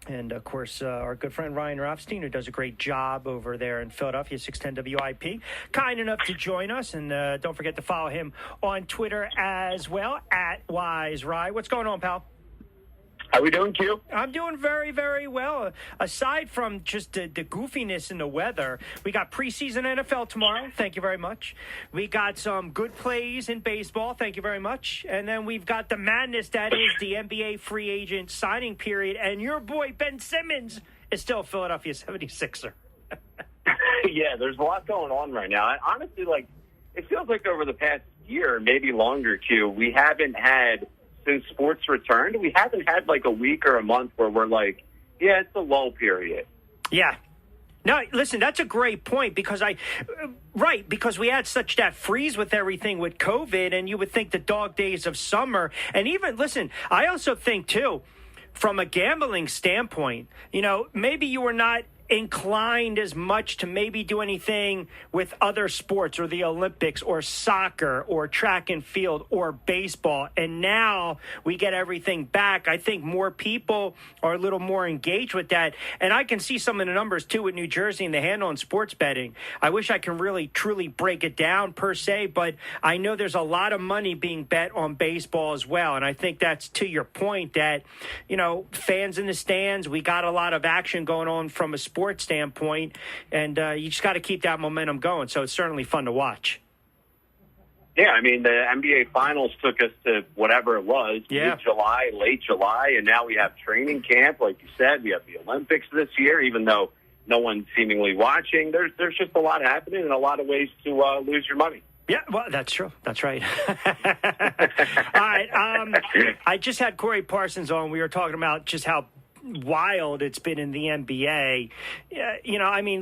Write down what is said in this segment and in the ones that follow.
And, of course, our good friend Ryan Rothstein, who does a great job over there in Philadelphia, 610 WIP, kind enough to join us. And don't forget to follow him on Twitter as well, @WiseRye. What's going on, pal? How we doing, Q? I'm doing very, very well. Aside from just the goofiness in the weather, we got preseason NFL tomorrow. Thank you very much. We got some good plays in baseball. Thank you very much. And then we've got the madness that is the NBA free agent signing period. And your boy, Ben Simmons, is still a Philadelphia 76er. Yeah, there's a lot going on right now. I honestly, it feels like over the past year, maybe longer, Q, we haven't had, since sports returned, we haven't had a week or a month where we're like, yeah, it's a lull period. Yeah. No, listen, that's a great point because because we had such that freeze with everything with COVID, and you would think the dog days of summer. And even, listen, I also think, too, from a gambling standpoint, maybe you were not inclined as much to maybe do anything with other sports or the Olympics or soccer or track and field or baseball. And now we get everything back. I think more people are a little more engaged with that. And I can see some of the numbers, too, with New Jersey and the handle on sports betting. I wish I can really, truly break it down per se, but I know there's a lot of money being bet on baseball as well. And I think that's to your point that, fans in the stands, we got a lot of action going on from a sports standpoint, and you just got to keep that momentum going. So it's certainly fun to watch. Yeah, I mean, the NBA Finals took us to whatever it was, mid-July, late July, and now we have training camp. Like you said, we have the Olympics this year, even though no one's seemingly watching. There's just a lot happening and a lot of ways to lose your money. Yeah, well, that's true. That's right. All right. I just had Corey Parsons on. We were talking about just how wild it's been in the NBA.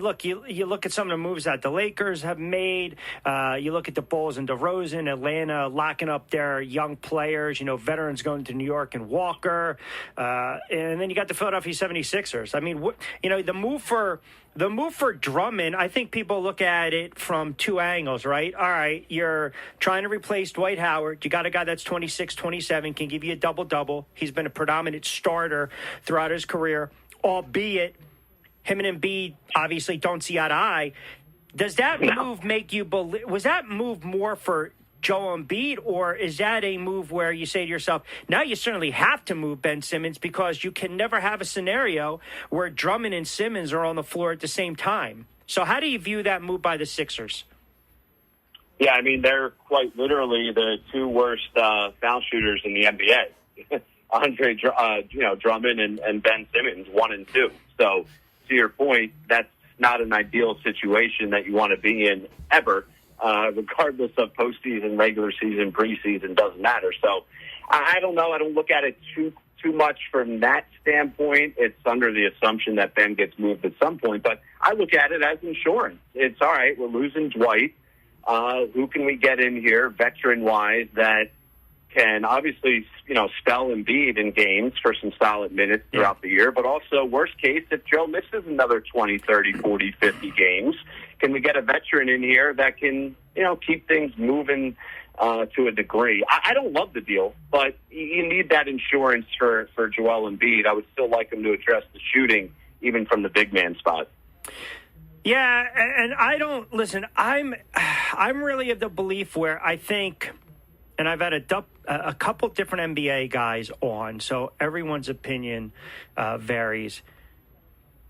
Look, you look at some of the moves that the Lakers have made. You look at the Bulls and DeRozan, Atlanta locking up their young players, veterans going to New York and Walker. And then you got the Philadelphia 76ers. I mean, the move for Drummond, I think people look at it from two angles, right? All right, you're trying to replace Dwight Howard. You got a guy that's 26, 27, can give you a double-double. He's been a predominant starter throughout his career, albeit him and Embiid obviously don't see eye to eye. Does that move make you believe – was that move more for Joel Embiid, or is that a move where you say to yourself, now you certainly have to move Ben Simmons because you can never have a scenario where Drummond and Simmons are on the floor at the same time? So how do you view that move by the Sixers? Yeah, I mean, they're quite literally the two worst foul shooters in the NBA. Drummond and Ben Simmons, 1 and 2. So to your point, that's not an ideal situation that you want to be in ever. Regardless of postseason, regular season, preseason, doesn't matter. So I don't know. I don't look at it too much from that standpoint. It's under the assumption that Ben gets moved at some point. But I look at it as insurance. It's all right. We're losing Dwight. Who can we get in here, veteran-wise, that can obviously, spell Embiid in games for some solid minutes throughout the year, but also, worst case, if Joe misses another 20, 30, 40, 50 games, can we get a veteran in here that can, keep things moving to a degree? I don't love the deal, but you need that insurance for Joel Embiid. I would still like him to address the shooting, even from the big man spot. Yeah, and I don't – listen, I'm really of the belief where I think – and I've had a couple different NBA guys on, so everyone's opinion varies.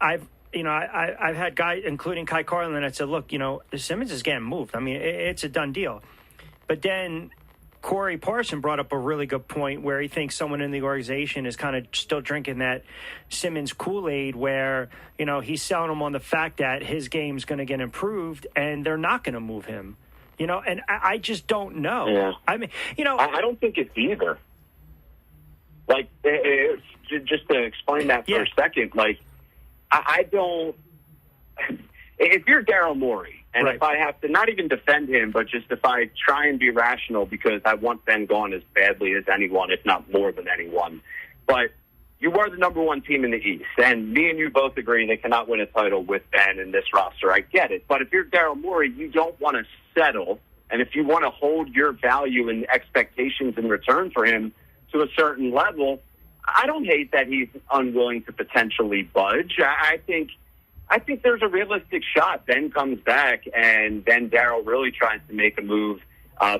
I've had guys, including Kai Carlin, that said, look, Simmons is getting moved. I mean, it's a done deal. But then Corey Parson brought up a really good point where he thinks someone in the organization is kind of still drinking that Simmons Kool-Aid where, he's selling them on the fact that his game's going to get improved and they're not going to move him. And I just don't know. Yeah. I mean, I don't think it's either. Just to explain that for a second, I don't. If you're Daryl Morey, and if I have to not even defend him, but just if I try and be rational because I want Ben gone as badly as anyone, if not more than anyone, but you are the number one team in the East, and me and you both agree they cannot win a title with Ben in this roster. I get it. But if you're Daryl Morey, you don't want to settle, and if you want to hold your value and expectations in return for him to a certain level, I don't hate that he's unwilling to potentially budge. I think there's a realistic shot. Ben comes back, and then Darryl really tries to make a move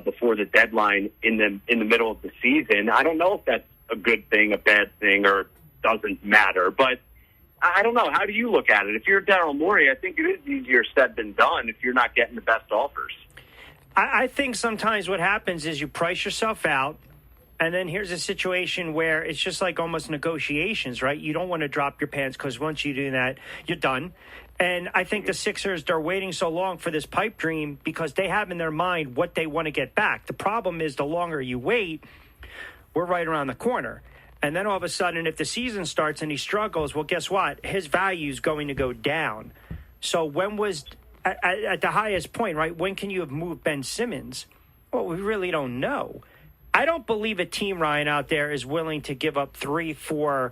before the deadline in the middle of the season. I don't know if that's a good thing, a bad thing, or doesn't matter. But I don't know. How do you look at it? If you're Daryl Morey, I think it is easier said than done if you're not getting the best offers. I think sometimes what happens is you price yourself out, and then here's a situation where it's just like almost negotiations, right? You don't want to drop your pants because once you do that, you're done. And I think the Sixers, they're waiting so long for this pipe dream because they have in their mind what they want to get back. The problem is the longer you wait, we're right around the corner. And then all of a sudden, if the season starts and he struggles, well, guess what? His value is going to go down. So when was at the highest point, right? When can you have moved Ben Simmons? Well, we really don't know. I don't believe a team, Ryan, out there is willing to give up 3-4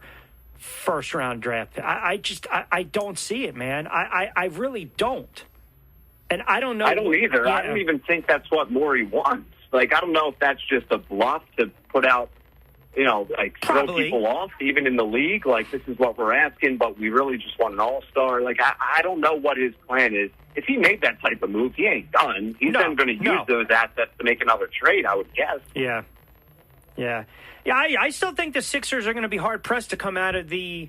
first-round draft. I don't see it, man. I really don't. And I don't know. I don't either. Yeah. I don't even think that's what Morey wants. Like, I don't know if that's just a bluff to put out, like throw people off, even in the league. Like, this is what we're asking, but we really just want an all-star. Like, I don't know what his plan is. If he made that type of move, he ain't done. He's then going to use those assets to make another trade, I would guess. Yeah. I still think the Sixers are going to be hard-pressed to come out of the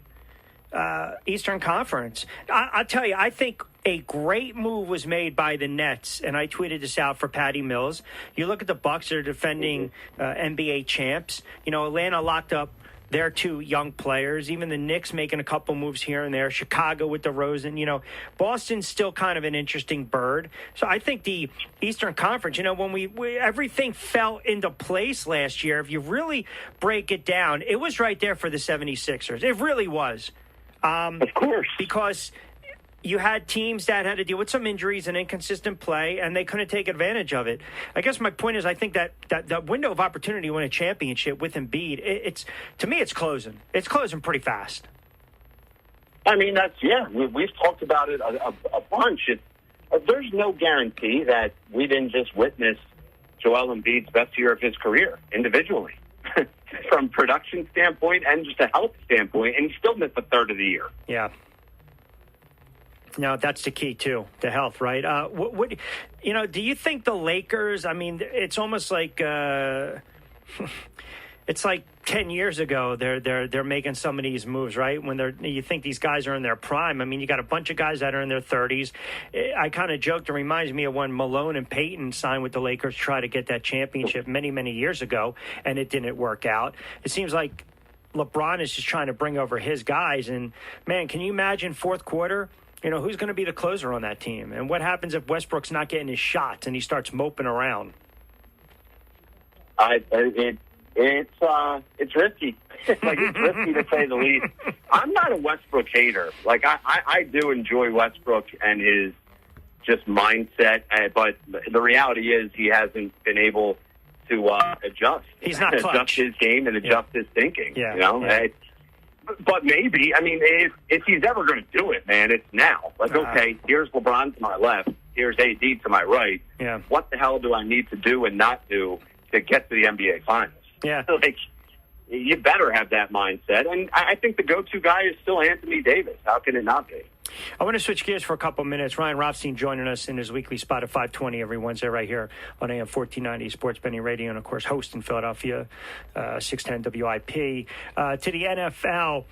Eastern Conference. I'll tell you, I think a great move was made by the Nets, and I tweeted this out for Patty Mills. You look at the Bucks; they're defending NBA champs. Atlanta locked up their two young players. Even the Knicks making a couple moves here and there. Chicago with DeRozan. Boston's still kind of an interesting bird. So I think the Eastern Conference, when we everything fell into place last year, if you really break it down, it was right there for the 76ers. It really was. Of course. Because you had teams that had to deal with some injuries and inconsistent play, and they couldn't take advantage of it. I guess my point is I think that the window of opportunity to win a championship with Embiid, to me, it's closing. It's closing pretty fast. I mean, we've talked about it a bunch. There's no guarantee that we didn't just witness Joel Embiid's best year of his career individually from production standpoint and just a health standpoint, and he still missed a third of the year. Yeah. No, that's the key too, the health, right? What do you think the Lakers? I mean, it's almost like it's like 10 years ago. They're making some of these moves, right? When you think these guys are in their prime. I mean, you got a bunch of guys that are in their 30s. I kind of joked. It reminds me of when Malone and Peyton signed with the Lakers, try to get that championship many years ago, and it didn't work out. It seems like LeBron is just trying to bring over his guys, and man, can you imagine fourth quarter? Who's going to be the closer on that team? And what happens if Westbrook's not getting his shots and he starts moping around? It's risky. It's risky to say the least. I'm not a Westbrook hater. Like, I do enjoy Westbrook and his just mindset, but the reality is he hasn't been able to adjust. He's not clutch. Adjust his game and adjust his thinking. Yeah. But maybe, if he's ever going to do it, man, it's now. Like, okay, here's LeBron to my left, here's AD to my right. Yeah. What the hell do I need to do and not do to get to the NBA Finals? Yeah. Like, you better have that mindset. And I think the go-to guy is still Anthony Davis. How can it not be? I want to switch gears for a couple minutes. Ryan Rothstein joining us in his weekly spot at 5:20 every Wednesday right here on AM 1490 Sports Betting Radio, and, of course, host in Philadelphia, 610 WIP. To the NFL,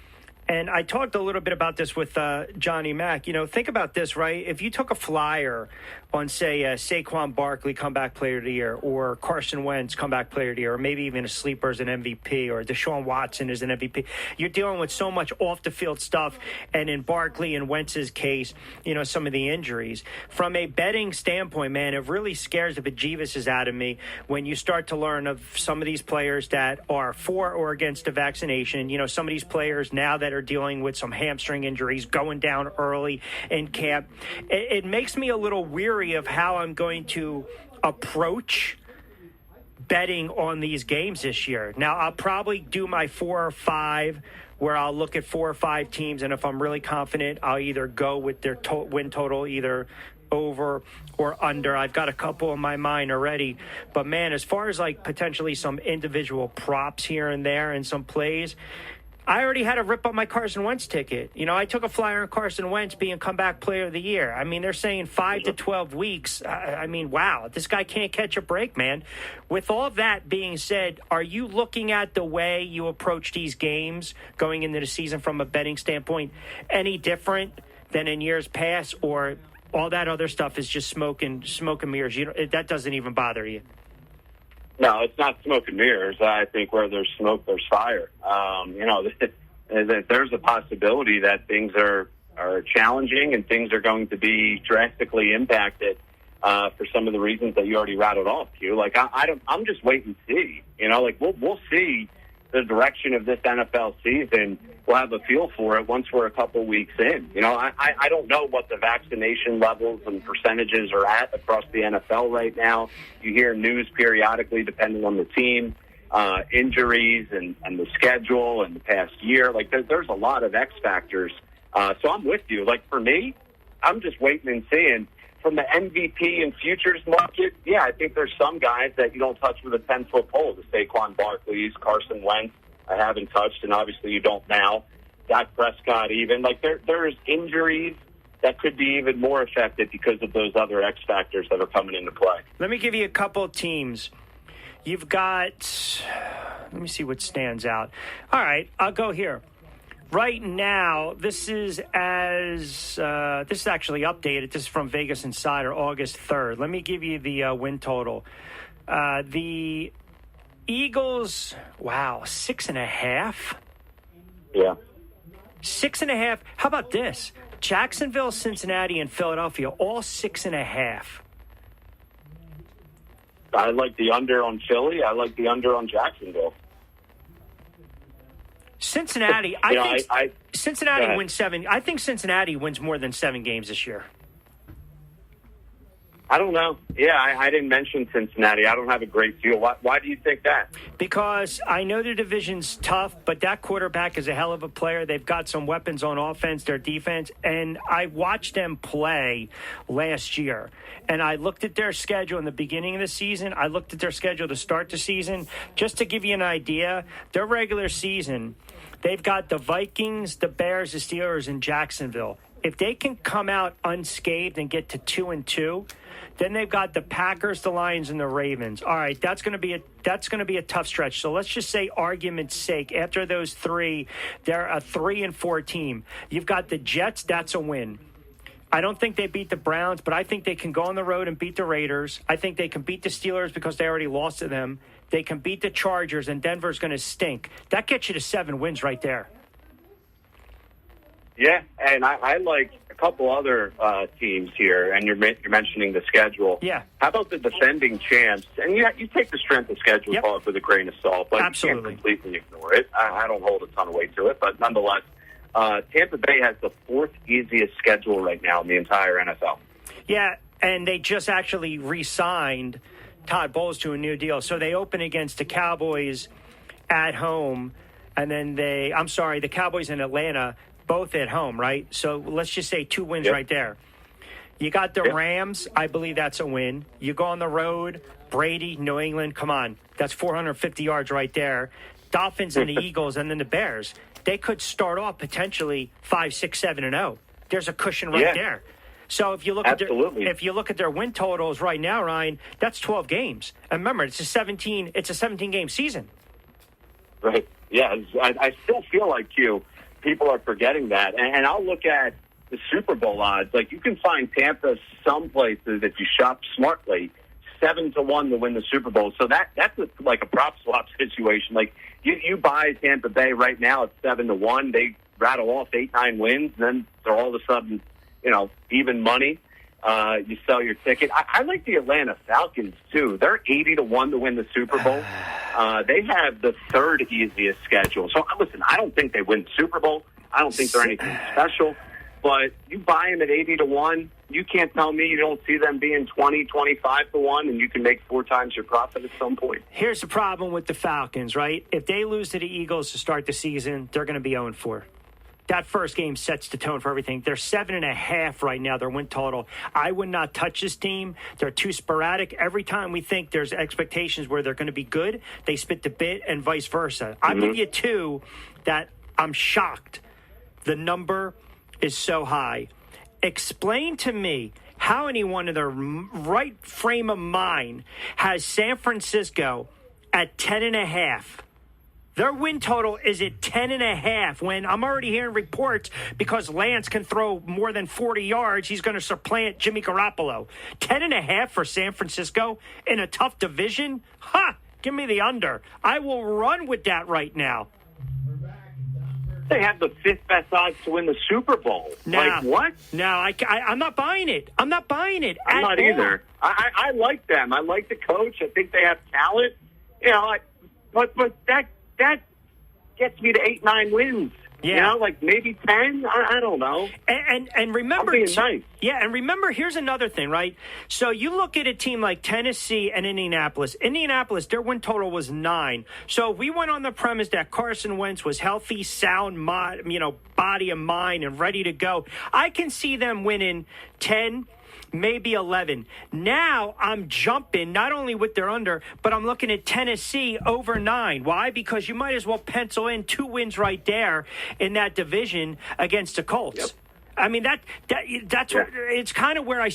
and I talked a little bit about this with Johnny Mack. Think about this, right? If you took a flyer on, say, Saquon Barkley, comeback player of the year, or Carson Wentz, comeback player of the year, or maybe even a sleeper as an MVP, or Deshaun Watson as an MVP, you're dealing with so much off-the-field stuff, and in Barkley and Wentz's case, some of the injuries. From a betting standpoint, man, it really scares the bejeevuses out of me when you start to learn of some of these players that are for or against the vaccination. Some of these players now that are dealing with some hamstring injuries, going down early in camp. It makes me a little weary of how I'm going to approach betting on these games this year. Now, I'll probably do my 4 or 5 where I'll look at 4 or 5 teams, and if I'm really confident, I'll either go with their win total, either over or under. I've got a couple in my mind already. But, man, as far as, like, potentially some individual props here and there and some plays, I already had to rip up my Carson Wentz ticket. You know, I took a flyer on Carson Wentz being comeback player of the year. I mean, they're saying 5 to 12 weeks. I mean, wow, this guy can't catch a break, man. With all that being said, are you looking at the way you approach these games going into the season from a betting standpoint any different than in years past, or all that other stuff is just smoke and mirrors? That doesn't even bother you? No, it's not smoke and mirrors. I think where there's smoke, there's fire. You know, there's a possibility that things are challenging and things are going to be drastically impacted for some of the reasons that you already rattled off, Q. Like, I'm just waiting to see. You know, like, we'll see the direction of this NFL season. We'll have a feel for it once we're a couple weeks in. You know, I don't know what the vaccination levels and percentages are at across the NFL right now. You hear news periodically depending on the team, injuries and the schedule and the past year. Like, there's a lot of X factors. So I'm with you. Like, for me, I'm just waiting and seeing. From the MVP and futures market, yeah, I think there's some guys that you don't touch with a 10-foot pole. The Saquon Barkley's, Carson Wentz, I haven't touched, and obviously you don't now. Dak Prescott even. Like, there's injuries that could be even more affected because of those other X factors that are coming into play. Let me give you a couple of teams. You've got, let me see what stands out. All right, I'll go here. Right now, this is actually updated. This is from Vegas Insider, August 3rd. Let me give you the win total. The Eagles, wow, 6.5. Yeah. 6.5. How about this? Jacksonville, Cincinnati, and Philadelphia, all 6.5. I like the under on Philly. I like the under on Jacksonville. Cincinnati, Cincinnati wins 7. I think Cincinnati wins more than 7 games this year. I don't know. Yeah, I didn't mention Cincinnati. I don't have a great feel. Why do you think that? Because I know the division's tough, but that quarterback is a hell of a player. They've got some weapons on offense, their defense, and I watched them play last year. And I looked at their schedule in the beginning of the season. I looked at their schedule to start the season. Just to give you an idea, their regular season, they've got the Vikings, the Bears, the Steelers, and Jacksonville. If they can come out unscathed and get to 2-2, then they've got the Packers, the Lions, and the Ravens. All right, that's going to be a tough stretch. So let's just say, argument's sake, after those 3, they're a 3-4 team. You've got the Jets. That's a win. I don't think they beat the Browns, but I think they can go on the road and beat the Raiders. I think they can beat the Steelers because they already lost to them. They can beat the Chargers, and Denver's going to stink. That gets you to 7 wins right there. Yeah, and I like a couple other teams here, and you're mentioning the schedule. Yeah. How about the defending champs? And you take the strength of schedule call with a grain of salt, but absolutely. You can't completely ignore it. I don't hold a ton of weight to it, but nonetheless, Tampa Bay has the 4th easiest schedule right now in the entire NFL. Yeah, and they just actually re-signed Todd Bowles to a new deal. So they open against the Cowboys at home, and then the Cowboys in Atlanta, both at home, right? So let's just say 2 wins right there. You got the Rams. I believe that's a win. You go on the road, Brady, New England. Come on. That's 450 yards right there. Dolphins and the Eagles, and then the Bears. They could start off potentially 5, 6, 7-0. There's a cushion right there. So if you look at their win totals right now, Ryan, that's 12 games. And remember, it's a 17 game season. Right. Yeah. I still feel like people are forgetting that. And I'll look at the Super Bowl odds. Like, you can find Tampa some places if you shop smartly 7-1 to win the Super Bowl. So that's like a prop swap situation. Like, you buy Tampa Bay right now at 7-1. They rattle off 8-9 wins, and then they're all of a sudden, even money. You sell your ticket. I like the Atlanta Falcons too. They're 80-1 to win the Super Bowl. They have the 3rd easiest schedule. So listen, I don't think they win the Super Bowl. I don't think they're anything special. But you buy them at 80-1. You can't tell me you don't see them being 20, 25-1, and you can make 4 times your profit at some point. Here's the problem with the Falcons, right? If they lose to the Eagles to start the season, they're going to be 0-4. That first game sets the tone for everything. They're 7.5 right now, their win total. I would not touch this team. They're too sporadic. Every time we think there's expectations where they're going to be good, they spit the bit and vice versa. I'll give you 2 that I'm shocked. The number is so high. Explain to me how anyone in their right frame of mind has San Francisco at 10.5. Their win total is at 10.5 when I'm already hearing reports because Lance can throw more than 40 yards. He's going to supplant Jimmy Garoppolo. 10.5 for San Francisco in a tough division? Ha! Give me the under. I will run with that right now. They have the fifth best odds to win the Super Bowl. Like, what? No, I'm not buying it. I'm not buying it. I'm not either. I like them. I like the coach. I think they have talent. You know, but that gets me to 8-9 wins. Yeah. You know, like maybe 10. I don't know. And remember, I'm being nice. Yeah, and remember, here's another thing, right? So you look at a team like Tennessee and Indianapolis. Indianapolis, their win total was 9. So we went on the premise that Carson Wentz was healthy, sound, body and mind, and ready to go. I can see them winning 10. Maybe 11. Now I'm jumping not only with their under, but I'm looking at Tennessee over 9. Why? Because you might as well pencil in 2 wins right there in that division against the Colts. Yep. I mean, that's what, it's kind of where I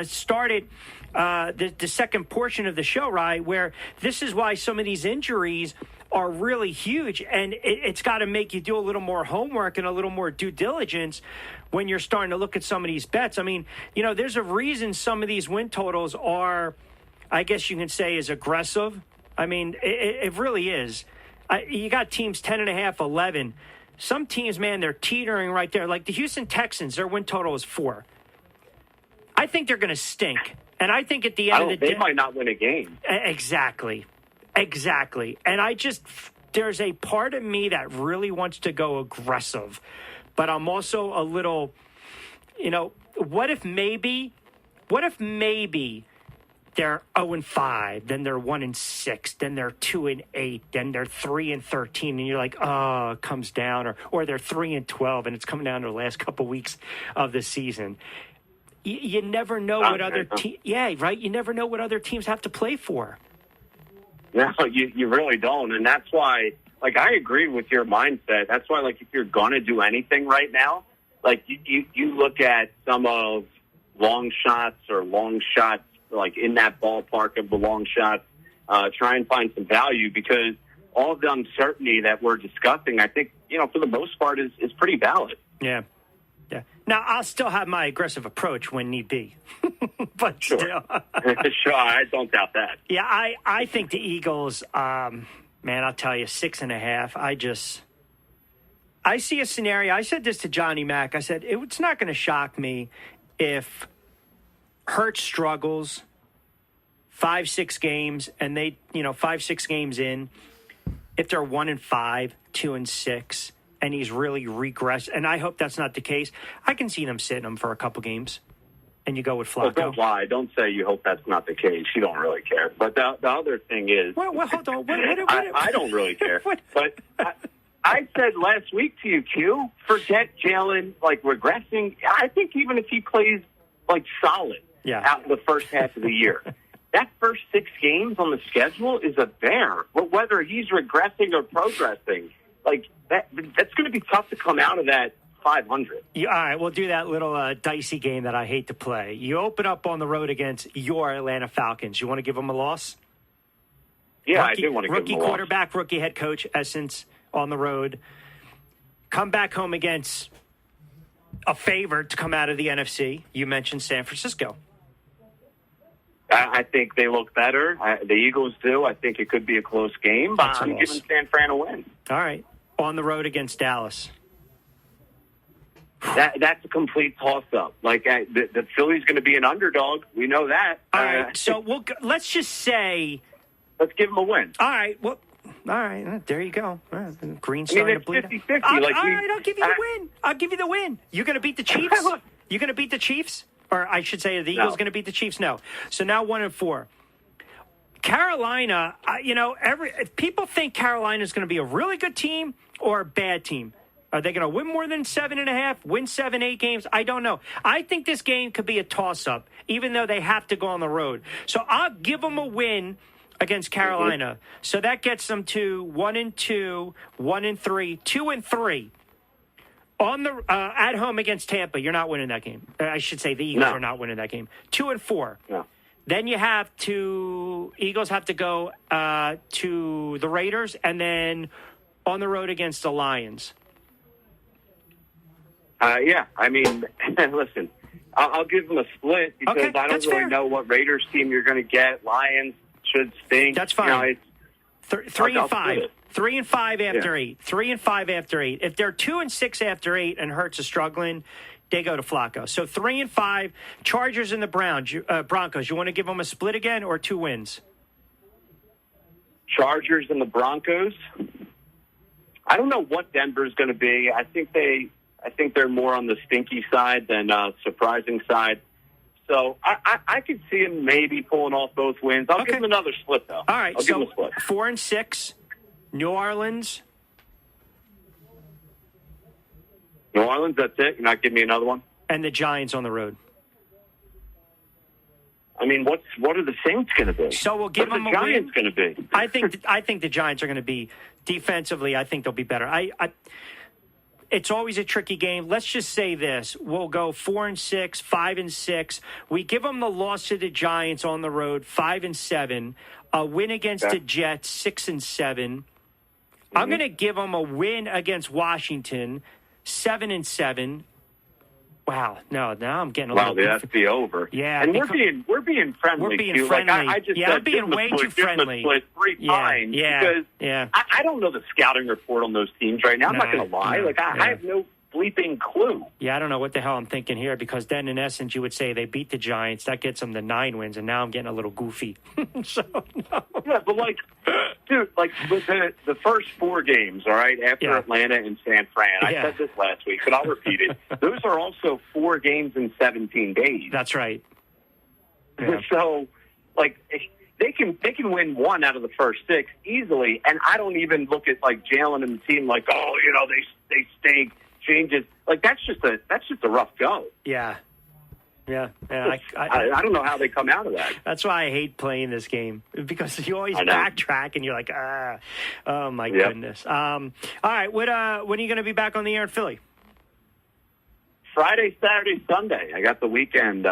started the second portion of the show, right, where this is why some of these injuries are really huge, and it's got to make you do a little more homework and a little more due diligence when you're starting to look at some of these bets. I mean, there's a reason some of these win totals are, I guess you can say, is aggressive. I mean, it really is. You got teams 10.5, 11. Some teams, man, they're teetering right there. Like the Houston Texans, their win total is 4. I think they're going to stink. And I think at the end of the day, they might not win a game. Exactly. And there's a part of me that really wants to go aggressive. But I'm also a little, what if maybe they're 0-5, then they're 1-6, then they're 2-8, then they're 3-13, and you're like, oh, it comes down, or they're 3-12, and it's coming down to the last couple weeks of the season. You never know what other teams. Yeah, right. You never know what other teams have to play for. No, you really don't, and that's why. Like, I agree with your mindset. That's why, like, if you're gonna do anything right now, like you look at some of long shots, like in that ballpark of the long shots. Try and find some value because all of the uncertainty that we're discussing, I think, for the most part, is pretty valid. Yeah. Now, I'll still have my aggressive approach when need be. But sure. Still. Sure, I don't doubt that. Yeah, I think the Eagles, man, I'll tell you, 6.5. I see a scenario. I said this to Johnny Mack. I said, it's not going to shock me if Hurts struggles 5-6 games and they, 5-6 games in, if they're 1-5, 2-6, and he's really regressed, and I hope that's not the case, I can see them sitting him for a couple games, and you go with Flacco. Well, don't lie. Don't say you hope that's not the case. You don't really care. But the other thing is... Well, hold on. I don't really care. But I said last week to you, Q, forget Jalen, regressing. I think even if he plays, solid out in the first half of the year, that first 6 games on the schedule is a bear. But whether he's regressing or progressing, that's going to be tough to come out of that 500. All right, we'll do that little dicey game that I hate to play. You open up on the road against your Atlanta Falcons. You want to give them a loss? Yeah, I do want to give them a loss. Rookie quarterback, rookie head coach, Essence on the road. Come back home against a favorite to come out of the NFC. You mentioned San Francisco. I think they look better. The Eagles do. I think it could be a close game. I'm giving San Fran a win. All right. On the road against Dallas. That's a complete toss-up. The Philly's going to be an underdog. We know that. All right. So let's just say... Let's give them a win. All right. Well, all right. There you go. Green starting to bleed. 50-50. All right. I'll give you the win. I'll give you the win. You going to beat the Chiefs? You going to beat the Chiefs? Or I should say the Eagles going to beat the Chiefs? No. So now 1-4. Carolina, people think Carolina is going to be a really good team or a bad team. Are they going to win more than 7.5, win 7-8 games? I don't know. I think this game could be a toss-up, even though they have to go on the road. So I'll give them a win against Carolina. So that gets them to 1-2, 1-3, 2-3. On the at home against Tampa, you're not winning that game. I should say the Eagles are not winning that game. 2-4. No. Then Eagles have to go to the Raiders, and then on the road against the Lions. Yeah, I mean, listen, I'll give them a split because I don't really know what Raiders team you're going to get. Lions should stink. That's fine. 3-5. 3-5 after 8. 3-5 after 8. If they're 2-6 after 8 and Hurts is struggling, they go to Flacco. So 3-5. Chargers and the Broncos. You want to give them a split again or 2 wins? Chargers and the Broncos. I don't know what Denver's going to be. I think they're more on the stinky side than surprising side. So I could see them maybe pulling off both wins. I'll give them another split, though. All right, I'll give them a split. 4-6, New Orleans. New Orleans, that's it? You're not giving me another one? And the Giants on the road. I mean, what are the Saints going to be? So we'll give them a win. What are the Giants going to be? I think the Giants are going to be defensively. I think they'll be better. It's always a tricky game. Let's just say this: we'll go 4-6, 5-6. We give them the loss to the Giants on the road, 5-7. A win against the Jets, 6-7. I'm going to give them a win against Washington, 7-7. Wow, no, now I'm getting a little. Wow, that's the over. Yeah, and we're being friendly. We're being too. friendly. Like, I just I'm being way too friendly. Three times because I don't know the scouting report on those teams right now. I'm not going to lie. I have no bleeping clue. Yeah, I don't know what the hell I'm thinking here because then in essence you would say they beat the Giants. That gets them to 9 wins, and now I'm getting a little goofy. So no. Yeah, but dude, the first 4 games, all right, after Atlanta and San Fran. I said this last week, but I'll repeat it. Those are also 4 games in 17 days. That's right. Yeah. So, they can win 1 out of the first 6 easily, and I don't even look at Jalen and the team they stink. Changes that's just a rough go. Yeah. I don't know how they come out of that. That's why I hate playing this game because you always backtrack and you're like, oh my goodness. All right, when are you going to be back on the air in Philly? Friday, Saturday, Sunday. I got the weekend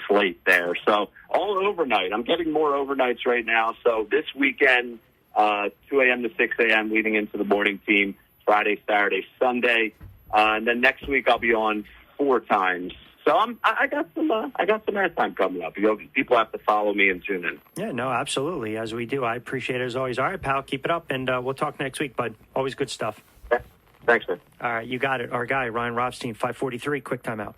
slate there, so all overnight. I'm getting more overnights right now. So this weekend, 2 a.m. to 6 a.m. leading into the morning team. Friday, Saturday, Sunday, and then next week I'll be on 4 times. So I got some airtime coming up. People have to follow me and tune in. Yeah, no, absolutely, as we do. I appreciate it as always. All right, pal, keep it up, and we'll talk next week, bud. Always good stuff. Yeah. Thanks, man. All right, you got it. Our guy, Ryan Rothstein, 543, quick timeout.